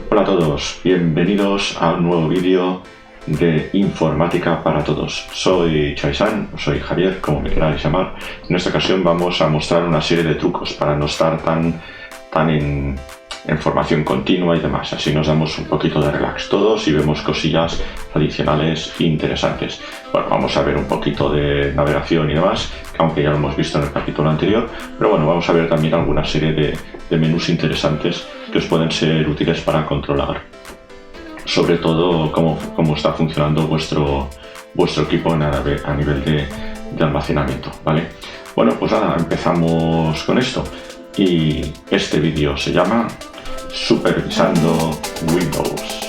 Hola a todos, bienvenidos a un nuevo vídeo de Informática para Todos. Soy Chai-san, soy Javier, como me queráis llamar. En esta ocasión vamos a mostrar una serie de trucos para no estar tan en formación continua y demás. Así nos damos un poquito de relax todos y vemos cosillas adicionales interesantes. Bueno, vamos a ver un poquito de navegación y demás, aunque ya lo hemos visto en el capítulo anterior. Pero bueno, vamos a ver también alguna serie de menús interesantes que os pueden ser útiles para controlar, sobre todo cómo está funcionando vuestro equipo a nivel de almacenamiento, ¿vale? Bueno, pues nada, empezamos con esto. Y este vídeo se llama Supervisando Windows.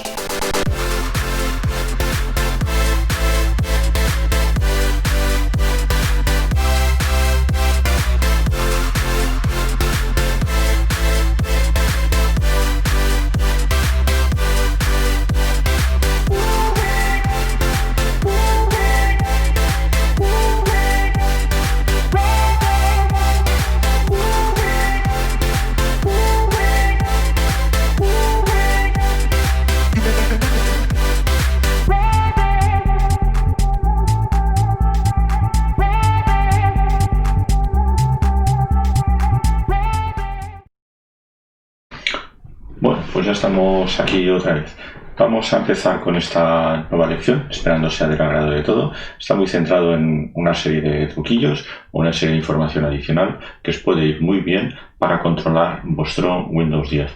Bueno, pues ya estamos aquí otra vez. Vamos a empezar con esta nueva lección, esperando sea del agrado de todo. Está muy centrado en una serie de truquillos o una serie de información adicional que os puede ir muy bien para controlar vuestro Windows 10.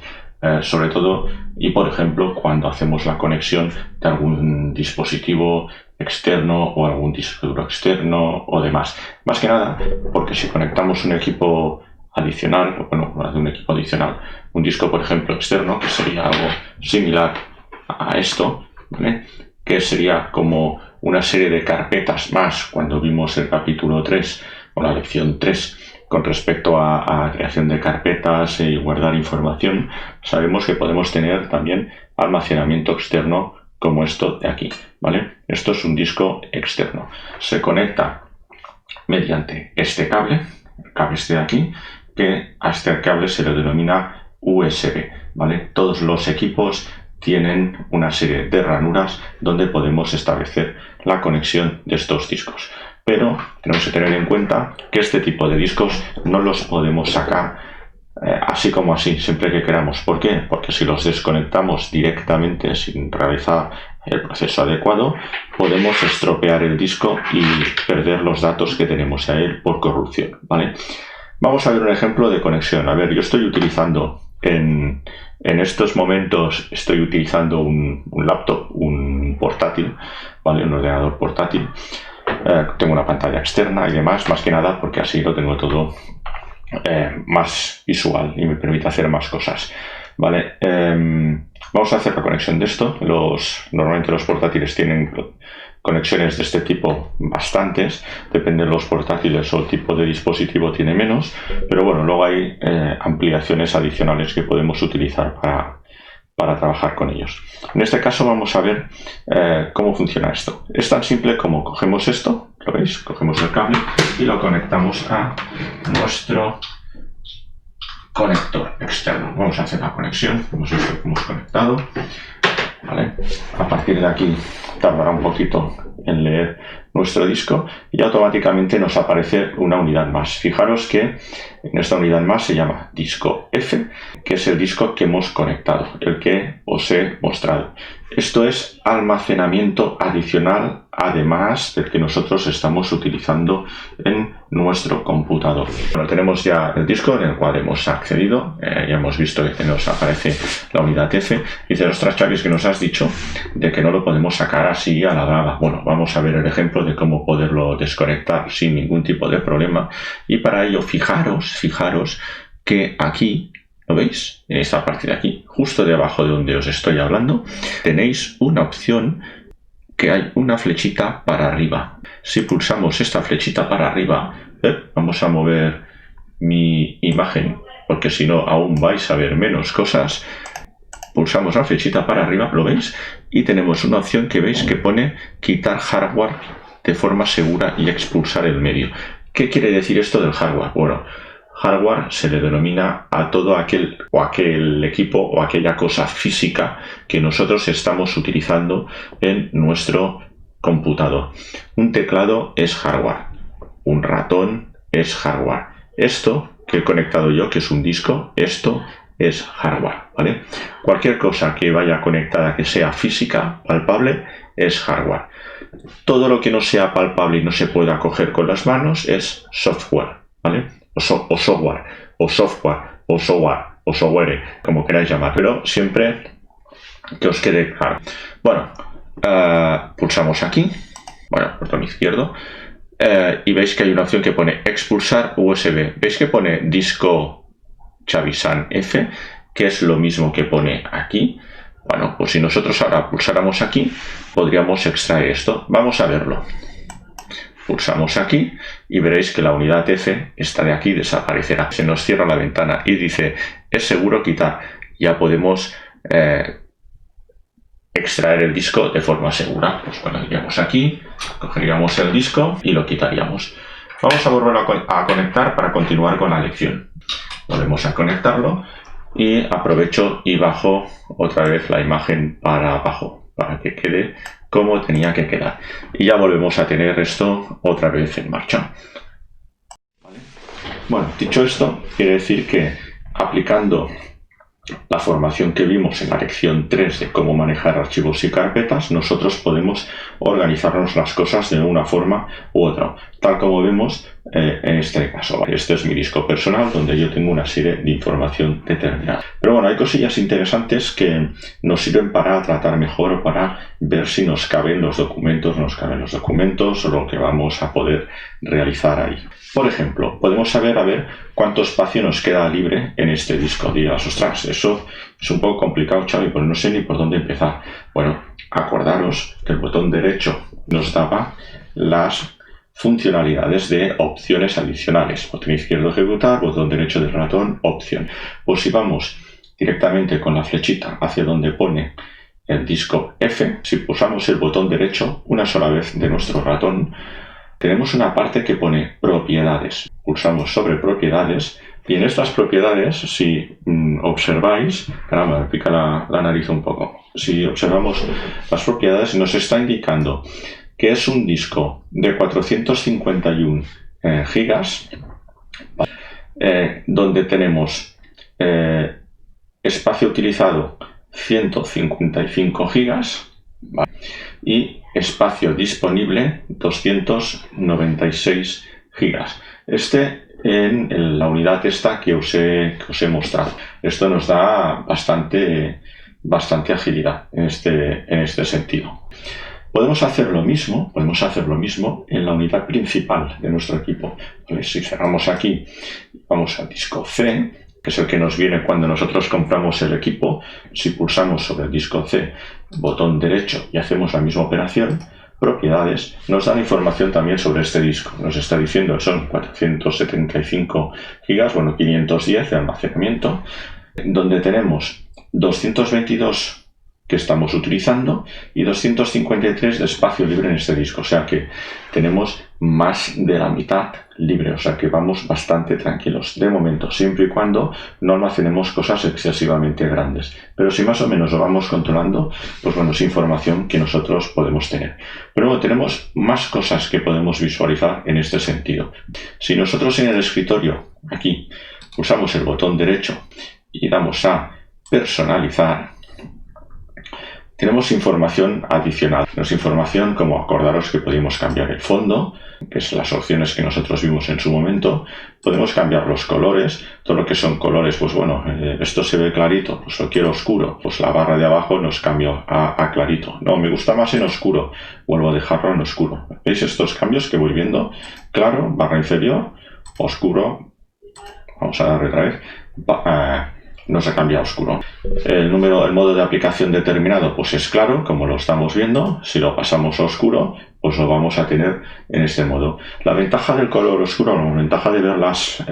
Sobre todo, y por ejemplo, cuando hacemos la conexión de algún dispositivo externo o algún disco duro externo o demás. Más que nada, porque si conectamos un equipo adicional, bueno, de un equipo adicional, un disco, por ejemplo, externo, que sería algo similar a esto, ¿vale? Que sería como una serie de carpetas más cuando vimos el capítulo 3 o la lección 3 con respecto a creación de carpetas y guardar información. Sabemos que podemos tener también almacenamiento externo como esto de aquí, ¿vale? Esto es un disco externo. Se conecta mediante este cable, el cable este de aquí, que a este cable se le denomina USB, ¿vale? Todos los equipos tienen una serie de ranuras donde podemos establecer la conexión de estos discos. Pero tenemos que tener en cuenta que este tipo de discos no los podemos sacar así como así, siempre que queramos. ¿Por qué? Porque si los desconectamos directamente sin realizar el proceso adecuado, podemos estropear el disco y perder los datos que tenemos a él por corrupción, ¿vale? Vamos a ver un ejemplo de conexión. A ver, yo estoy utilizando en estos momentos estoy utilizando un laptop, un portátil, ¿vale? Un ordenador portátil. Tengo una pantalla externa y demás, más que nada porque así lo tengo todo más visual y me permite hacer más cosas, ¿vale? Vamos a hacer la conexión de esto. Normalmente los portátiles tienen conexiones de este tipo bastantes, depende de los portátiles o el tipo de dispositivo tiene menos, pero bueno, luego hay ampliaciones adicionales que podemos utilizar para trabajar con ellos. En este caso vamos a ver cómo funciona esto. Es tan simple como cogemos esto, ¿lo veis? Cogemos el cable y lo conectamos a nuestro conector externo. Vamos a hacer la conexión, hemos visto que hemos conectado, ¿vale? A partir de aquí tardará un poquito en leer nuestro disco y automáticamente nos aparece una unidad más. Fijaros que en esta unidad más se llama disco F, que es el disco que hemos conectado, el que os he mostrado. Esto es almacenamiento adicional, además del que nosotros estamos utilizando en nuestro computador. Bueno, tenemos ya el disco en el cual hemos accedido, ya hemos visto que nos aparece la unidad F. Y dice, ostras, Xavi, es que nos has dicho de que no lo podemos sacar así a la brava. Bueno, vamos a ver el ejemplo de cómo poderlo desconectar sin ningún tipo de problema. Y para ello, fijaros que aquí, ¿lo veis? En esta parte de aquí, justo debajo de donde os estoy hablando, tenéis una opción que hay una flechita para arriba. Si pulsamos esta flechita para arriba, vamos a mover mi imagen, porque si no aún vais a ver menos cosas. Pulsamos la flechita para arriba, ¿lo veis? Y tenemos una opción que veis que pone quitar hardware de forma segura y expulsar el medio. ¿Qué quiere decir esto del hardware? Bueno, Hardware se le denomina a todo aquel equipo o aquella cosa física que nosotros estamos utilizando en nuestro computador. Un teclado es hardware, un ratón es hardware. Esto que he conectado yo, que es un disco, esto es hardware, ¿vale? Cualquier cosa que vaya conectada, que sea física, palpable, es hardware. Todo lo que no sea palpable y no se pueda coger con las manos es software, ¿vale? O software, o software, como queráis llamar, pero siempre que os quede claro. Bueno, pulsamos aquí, bueno, botón izquierdo, y veis que hay una opción que pone expulsar USB. Veis que pone disco Chavisan F, que es lo mismo que pone aquí. Bueno, pues si nosotros ahora pulsáramos aquí, podríamos extraer esto. Vamos a verlo. Pulsamos aquí y veréis que la unidad F, esta de aquí, desaparecerá. Se nos cierra la ventana y dice, es seguro quitar. Ya podemos extraer el disco de forma segura. Pues bueno, iríamos aquí, cogeríamos el disco y lo quitaríamos. Vamos a volver a conectar para continuar con la lección. Volvemos a conectarlo y aprovecho y bajo otra vez la imagen para abajo, para que quede como tenía que quedar. Y ya volvemos a tener esto otra vez en marcha. ¿Vale? Bueno, dicho esto, quiere decir que aplicando la formación que vimos en la lección 3 de cómo manejar archivos y carpetas, nosotros podemos organizarnos las cosas de una forma u otra, tal como vemos en este caso. Este es mi disco personal donde yo tengo una serie de información determinada. Pero bueno, hay cosillas interesantes que nos sirven para tratar mejor o para ver si nos caben los documentos, o lo que vamos a poder realizar ahí. Por ejemplo, podemos saber a ver cuánto espacio nos queda libre en este disco. Dirás, ostras, eso es un poco complicado, Xavi, pues no sé ni por dónde empezar. Bueno, acordaros que el botón derecho nos daba las funcionalidades de opciones adicionales. Botón izquierdo ejecutar, botón derecho del ratón, opción. Pues si vamos directamente con la flechita hacia donde pone el disco F, si pulsamos el botón derecho una sola vez de nuestro ratón, tenemos una parte que pone propiedades. Pulsamos sobre propiedades y en estas propiedades, si observáis, caramba, me pica la nariz un poco. Si observamos las propiedades, nos está indicando que es un disco de 451 gigas, donde tenemos espacio utilizado 155 gigas, ¿vale? Y espacio disponible 296 gigas. En la unidad esta que os he mostrado. Esto nos da bastante agilidad en este sentido. Podemos hacer lo mismo en la unidad principal de nuestro equipo. ¿Vale? Si cerramos aquí, vamos al disco C, que es el que nos viene cuando nosotros compramos el equipo. Si pulsamos sobre el disco C, botón derecho, y hacemos la misma operación, propiedades, nos dan información también sobre este disco. Nos está diciendo que son 475 gigas, bueno, 510 de almacenamiento, donde tenemos 222 que estamos utilizando y 253 de espacio libre en este disco, o sea que tenemos más de la mitad libre, o sea que vamos bastante tranquilos de momento, siempre y cuando no almacenemos cosas excesivamente grandes, pero si más o menos lo vamos controlando, pues bueno, es información que nosotros podemos tener. Pero luego tenemos más cosas que podemos visualizar en este sentido. Si nosotros en el escritorio, aquí, pulsamos el botón derecho y damos a personalizar, tenemos información adicional. Tenemos información como, acordaros que podemos cambiar el fondo, que es las opciones que nosotros vimos en su momento. Podemos cambiar los colores, todo lo que son colores, pues bueno, esto se ve clarito, pues lo quiero oscuro, pues la barra de abajo nos cambio a clarito. No, me gusta más en oscuro, vuelvo a dejarlo en oscuro. ¿Veis estos cambios que voy viendo? Claro, barra inferior, oscuro, vamos a darle otra vez, nos ha cambiado a oscuro. El modo de aplicación determinado pues es claro, como lo estamos viendo. Si lo pasamos a oscuro, pues lo vamos a tener en este modo. La ventaja del color oscuro, la ventaja de ver las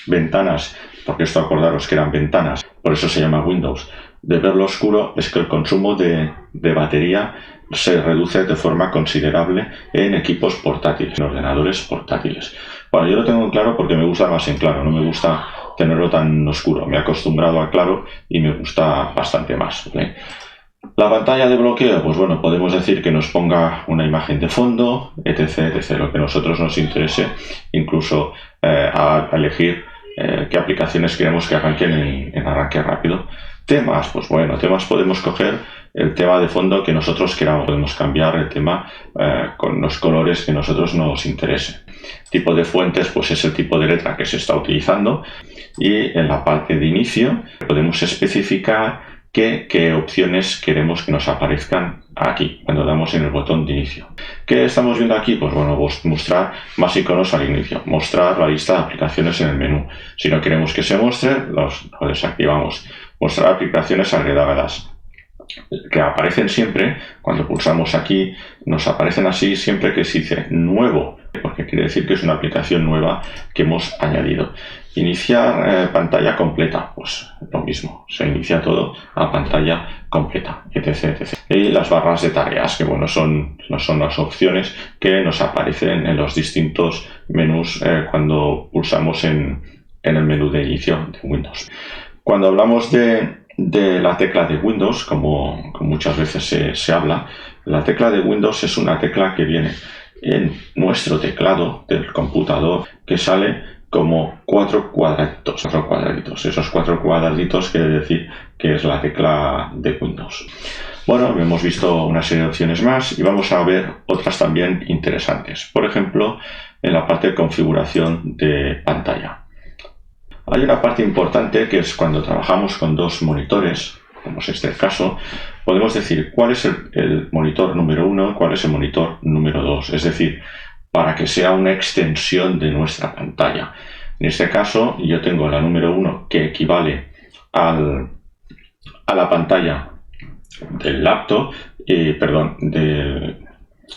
ventanas, porque esto acordaros que eran ventanas, por eso se llama Windows, de verlo oscuro es que el consumo de batería se reduce de forma considerable en equipos portátiles, en ordenadores portátiles. Bueno, yo lo tengo en claro porque me gusta más en claro, no me gusta tenerlo tan oscuro. Me he acostumbrado a claro y me gusta bastante más, ¿vale? La pantalla de bloqueo, pues bueno, podemos decir que nos ponga una imagen de fondo, etc, etc, lo que a nosotros nos interese, incluso a elegir qué aplicaciones queremos que arranquen en arranque rápido. Temas, pues bueno, temas podemos coger el tema de fondo que nosotros queramos, podemos cambiar el tema con los colores que a nosotros nos interese. Tipo de fuentes, pues es el tipo de letra que se está utilizando, y en la parte de inicio podemos especificar qué opciones queremos que nos aparezcan aquí cuando damos en el botón de inicio. ¿Qué estamos viendo aquí? Pues bueno, mostrar más iconos al inicio, mostrar la lista de aplicaciones en el menú. Si no queremos que se muestre, lo desactivamos. Mostrar aplicaciones agregadas, que aparecen siempre, cuando pulsamos aquí, nos aparecen así siempre que se dice nuevo, porque quiere decir que es una aplicación nueva que hemos añadido. Iniciar pantalla completa, pues lo mismo, se inicia todo a pantalla completa, etc, etc. Y las barras de tareas, que bueno, son las opciones que nos aparecen en los distintos menús cuando pulsamos en el menú de inicio de Windows. Cuando hablamos de la tecla de Windows, como muchas veces se habla, la tecla de Windows es una tecla que viene en nuestro teclado del computador, que sale como 4 cuadraditos. Esos 4 cuadraditos quiere decir que es la tecla de Windows. Bueno, hemos visto una serie de opciones más y vamos a ver otras también interesantes. Por ejemplo, en la parte de configuración de pantalla. Hay una parte importante que es cuando trabajamos con dos monitores, como es este el caso, podemos decir cuál es el monitor número 1 y cuál es el monitor número 2, es decir, para que sea una extensión de nuestra pantalla. En este caso yo tengo la número 1 que equivale a la pantalla del laptop, de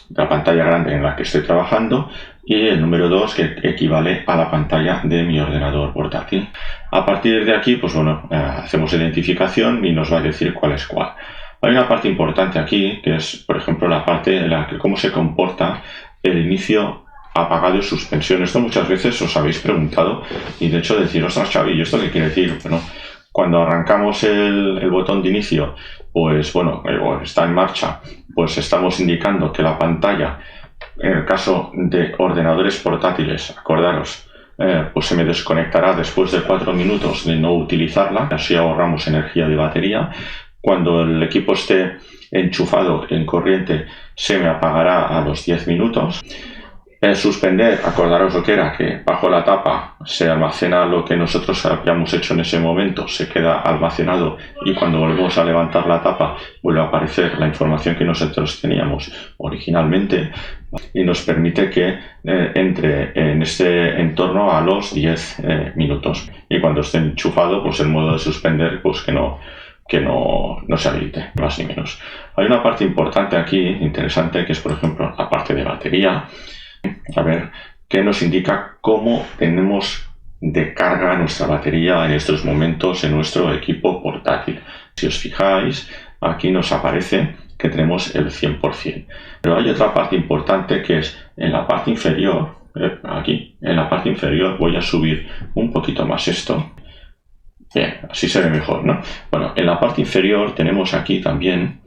la pantalla grande en la que estoy trabajando, y el número 2 que equivale a la pantalla de mi ordenador portátil. A partir de aquí, pues bueno, hacemos identificación y nos va a decir cuál es cuál. Hay una parte importante aquí que es, por ejemplo, la parte en la que cómo se comporta el inicio, apagado y suspensión. Esto muchas veces os habéis preguntado y de hecho decir, ostras, Xavi, ¿y esto qué quiere decir? Bueno, cuando arrancamos el botón de inicio, pues bueno, está en marcha, pues estamos indicando que la pantalla, en el caso de ordenadores portátiles, acordaros, pues se me desconectará después de 4 minutos de no utilizarla, así ahorramos energía de batería. Cuando el equipo esté enchufado en corriente, se me apagará a los 10 minutos. Suspender, acordaros lo que era, que bajo la tapa se almacena lo que nosotros habíamos hecho en ese momento, se queda almacenado y cuando volvemos a levantar la tapa vuelve a aparecer la información que nosotros teníamos originalmente y nos permite que entre en este entorno a los 10 minutos. Y cuando esté enchufado, pues el modo de suspender, pues que no se habilite, más ni menos. Hay una parte importante aquí, interesante, que es por ejemplo la parte de batería. A ver, que nos indica cómo tenemos de carga nuestra batería en estos momentos en nuestro equipo portátil. Si os fijáis, aquí nos aparece que tenemos el 100%. Pero hay otra parte importante que es en la parte inferior, aquí, en la parte inferior voy a subir un poquito más esto. Bien, así se ve mejor, ¿no? Bueno, en la parte inferior tenemos aquí también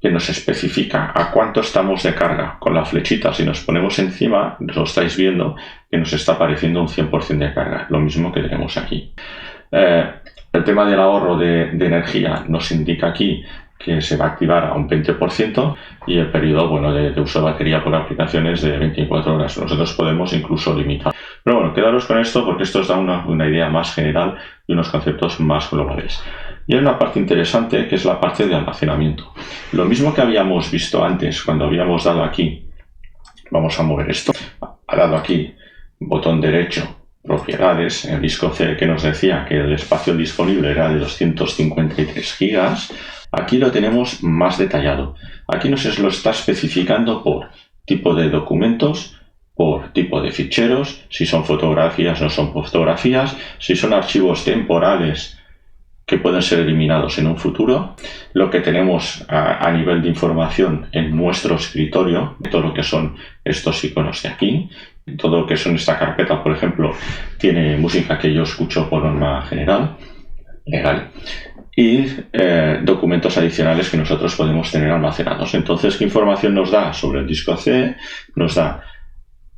que nos especifica a cuánto estamos de carga. Con la flechita, si nos ponemos encima, lo estáis viendo, que nos está apareciendo un 100% de carga, lo mismo que tenemos aquí. El tema del ahorro de energía nos indica aquí que se va a activar a un 20% y el periodo de uso de batería por aplicaciones de 24 horas. Nosotros podemos incluso limitar. Pero bueno, quedaros con esto porque esto os da una idea más general y unos conceptos más globales. Y hay una parte interesante que es la parte de almacenamiento. Lo mismo que habíamos visto antes cuando habíamos dado aquí, vamos a mover esto, ha dado aquí botón derecho, propiedades, en el disco C, que nos decía que el espacio disponible era de 253 gigas, aquí lo tenemos más detallado. Aquí nos lo está especificando por tipo de documentos, por tipo de ficheros, si son fotografías, no son fotografías, si son archivos temporales, que pueden ser eliminados en un futuro, lo que tenemos a nivel de información en nuestro escritorio, todo lo que son estos iconos de aquí, todo lo que son esta carpeta, por ejemplo, tiene música que yo escucho por norma general, legal, y documentos adicionales que nosotros podemos tener almacenados. Entonces, ¿qué información nos da sobre el disco C? Nos da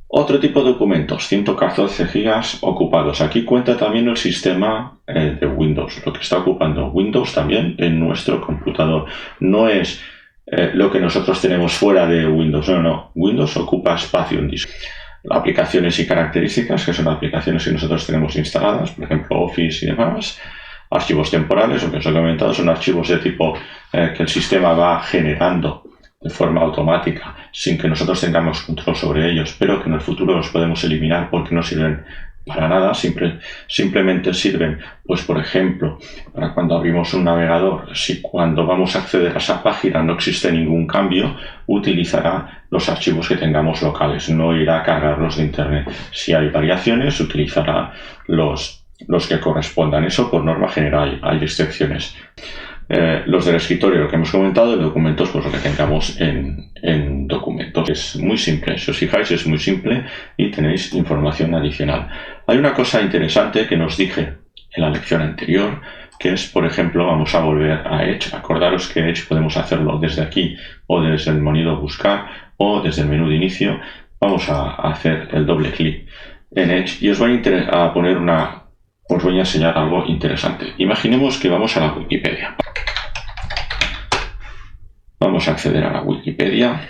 otro tipo de documentos, 114 gigas ocupados. Aquí cuenta también el sistema de Windows, lo que está ocupando Windows también en nuestro computador. No es lo que nosotros tenemos fuera de Windows, no. Windows ocupa espacio en disco. Aplicaciones y características, que son aplicaciones que nosotros tenemos instaladas, por ejemplo Office y demás. Archivos temporales, lo que os he comentado, son archivos de tipo que el sistema va generando de forma automática, sin que nosotros tengamos control sobre ellos, pero que en el futuro los podemos eliminar porque no sirven para nada, simplemente sirven, pues por ejemplo, para cuando abrimos un navegador. Si cuando vamos a acceder a esa página no existe ningún cambio, utilizará los archivos que tengamos locales, no irá a cargarlos de internet. Si hay variaciones, utilizará los que correspondan. Eso por norma general, hay excepciones. Los del escritorio, lo que hemos comentado, de documentos, pues lo que tengamos en documentos. Es muy simple, si os fijáis es muy simple y tenéis información adicional. Hay una cosa interesante que nos dije en la lección anterior, que es, por ejemplo, vamos a volver a Edge. Acordaros que Edge podemos hacerlo desde aquí o desde el menú buscar o desde el menú de inicio. Vamos a hacer el doble clic en Edge y os voy a poner os voy a enseñar algo interesante. Imaginemos que vamos a la Wikipedia. Vamos a acceder a la Wikipedia.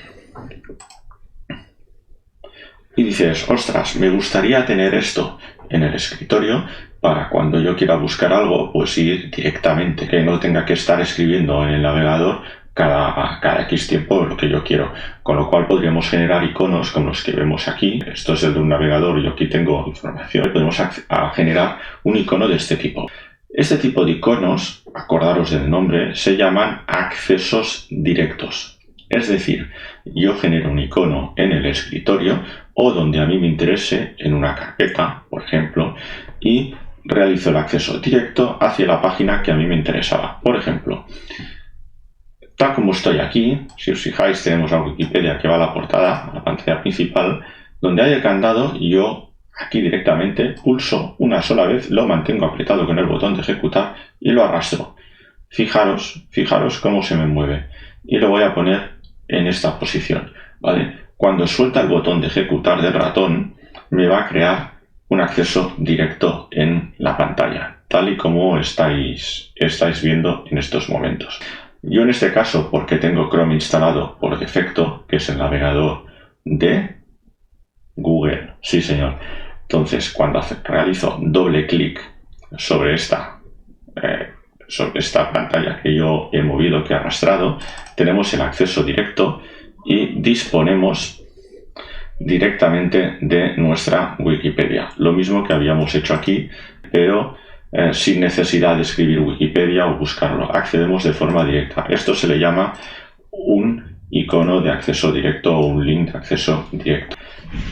Y dices, ostras, me gustaría tener esto en el escritorio para cuando yo quiera buscar algo, pues ir directamente, que no tenga que estar escribiendo en el navegador cada X tiempo lo que yo quiero. Con lo cual podríamos generar iconos como los que vemos aquí. Esto es el de un navegador, yo aquí tengo información. Podemos generar un icono de este tipo. Este tipo de iconos, acordaros del nombre, se llaman accesos directos. Es decir, yo genero un icono en el escritorio o donde a mí me interese, en una carpeta, por ejemplo, y realizo el acceso directo hacia la página que a mí me interesaba. Por ejemplo, tal como estoy aquí, si os fijáis, tenemos la Wikipedia que va a la portada, a la pantalla principal, donde hay el candado y yo aquí directamente pulso una sola vez, lo mantengo apretado con el botón de ejecutar y lo arrastro. Fijaros cómo se me mueve y lo voy a poner en esta posición, ¿vale? Cuando suelta el botón de ejecutar del ratón, me va a crear un acceso directo en la pantalla, tal y como estáis viendo en estos momentos. Yo en este caso, porque tengo Chrome instalado por defecto, que es el navegador de Google, sí señor. Entonces, cuando realizo doble clic sobre esta pantalla que yo he movido, que he arrastrado, tenemos el acceso directo y disponemos directamente de nuestra Wikipedia. Lo mismo que habíamos hecho aquí, pero sin necesidad de escribir Wikipedia o buscarlo. Accedemos de forma directa. Esto se le llama un icono de acceso directo o un link de acceso directo.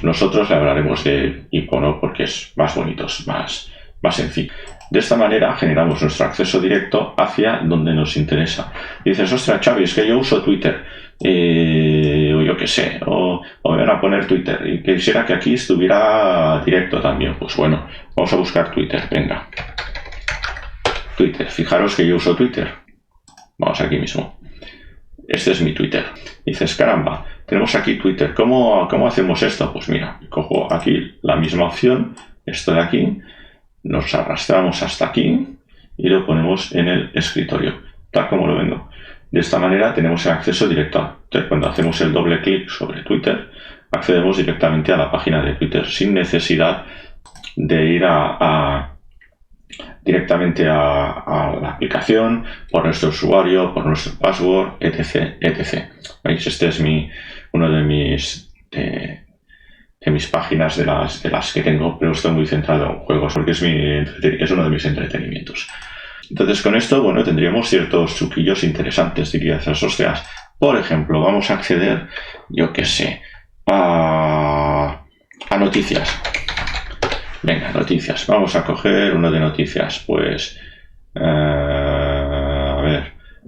Nosotros le hablaremos de icono porque es más bonito, es más sencillo. De esta manera generamos nuestro acceso directo hacia donde nos interesa. Y dices, ostras, Xavi, es que yo uso Twitter, o yo qué sé, o me van a poner Twitter y quisiera que aquí estuviera directo también. Pues bueno, vamos a buscar Twitter, venga. Twitter, fijaros que yo uso Twitter. Vamos aquí mismo. Este es mi Twitter. Dices, caramba, tenemos aquí Twitter. ¿Cómo hacemos esto? Pues mira, cojo aquí la misma opción, esto de aquí, nos arrastramos hasta aquí y lo ponemos en el escritorio, tal como lo vengo. De esta manera tenemos el acceso directo. Entonces, cuando hacemos el doble clic sobre Twitter, accedemos directamente a la página de Twitter sin necesidad de ir directamente a la aplicación, por nuestro usuario, por nuestro password, etc. ¿Veis? Este es uno de mis páginas de las que tengo, pero estoy muy centrado en juegos porque es uno de mis entretenimientos. Entonces, con esto, bueno, tendríamos ciertos truquillos interesantes, dirías, ostras. Por ejemplo, vamos a acceder, yo qué sé, a noticias. Venga, noticias. Vamos a coger uno de noticias. Pues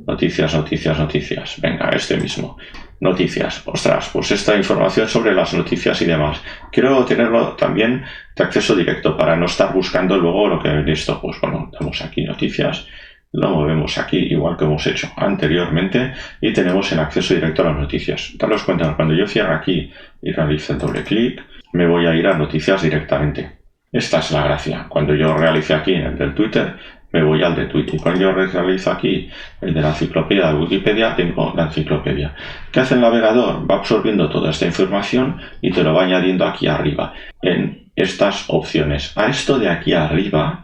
Noticias. Venga, este mismo. Noticias. Ostras, pues esta información sobre las noticias y demás. Quiero tenerlo también de acceso directo para no estar buscando luego lo que he visto. Pues bueno, damos aquí noticias, lo movemos aquí igual que hemos hecho anteriormente y tenemos el acceso directo a las noticias. Daros cuenta, cuando yo cierro aquí y realizo el doble clic, me voy a ir a noticias directamente. Esta es la gracia. Cuando yo realice aquí en el del Twitter, me voy al de Twitter. Cuando yo realizo aquí el de la enciclopedia de Wikipedia, tengo la enciclopedia. ¿Qué hace el navegador? Va absorbiendo toda esta información y te lo va añadiendo aquí arriba, en estas opciones. A esto de aquí arriba,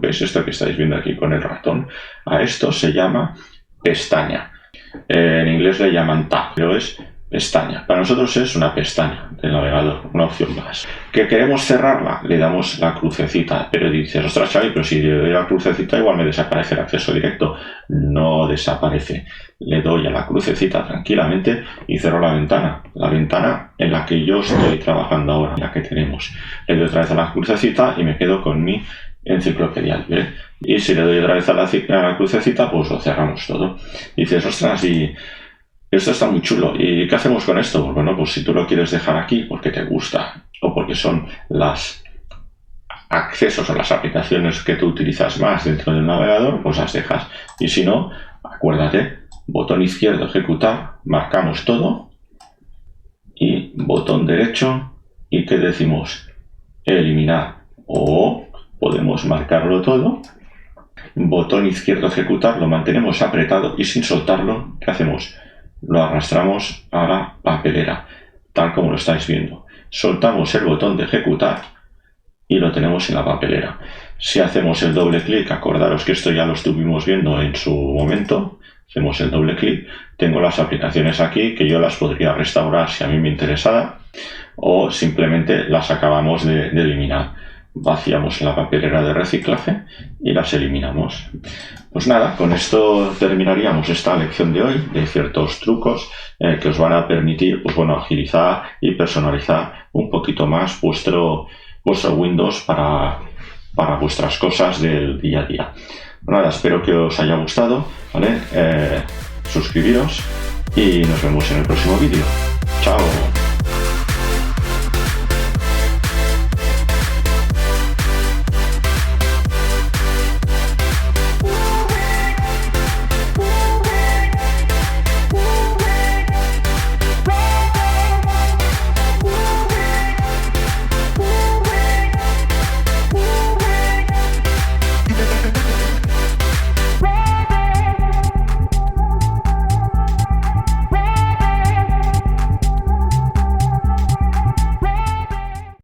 ¿ves esto que estáis viendo aquí con el ratón? A esto se llama pestaña. En inglés le llaman tab, pero es pestaña. Para nosotros es una pestaña del navegador, una opción más. ¿Que queremos cerrarla? Le damos la crucecita, pero dices, ostras, Xavi, pero si le doy la crucecita igual me desaparece el acceso directo. No desaparece. Le doy a la crucecita tranquilamente y cerro la ventana en la que yo estoy trabajando ahora, la que tenemos. Le doy otra vez a la crucecita y me quedo con mi enciclopedia libre. Y si le doy otra vez a la crucecita, pues lo cerramos todo. Y dices, ostras, y esto está muy chulo. ¿Y qué hacemos con esto? Pues bueno, pues si tú lo quieres dejar aquí porque te gusta o porque son los accesos o las aplicaciones que tú utilizas más dentro del navegador, pues las dejas. Y si no, acuérdate, botón izquierdo ejecutar, marcamos todo y botón derecho y ¿qué decimos? Eliminar. O podemos marcarlo todo, botón izquierdo ejecutar, lo mantenemos apretado y sin soltarlo, ¿qué hacemos? Lo arrastramos a la papelera, tal como lo estáis viendo. Soltamos el botón de ejecutar y lo tenemos en la papelera. Si hacemos el doble clic, acordaros que esto ya lo estuvimos viendo en su momento, hacemos el doble clic, tengo las aplicaciones aquí que yo las podría restaurar si a mí me interesara o simplemente las acabamos de eliminar. Vaciamos la papelera de reciclaje y las eliminamos. Pues nada, con esto terminaríamos esta lección de hoy de ciertos trucos que os van a permitir, pues bueno, agilizar y personalizar un poquito más vuestro Windows para vuestras cosas del día a día. Nada, espero que os haya gustado, ¿vale? Suscribiros y nos vemos en el próximo vídeo. ¡Chao!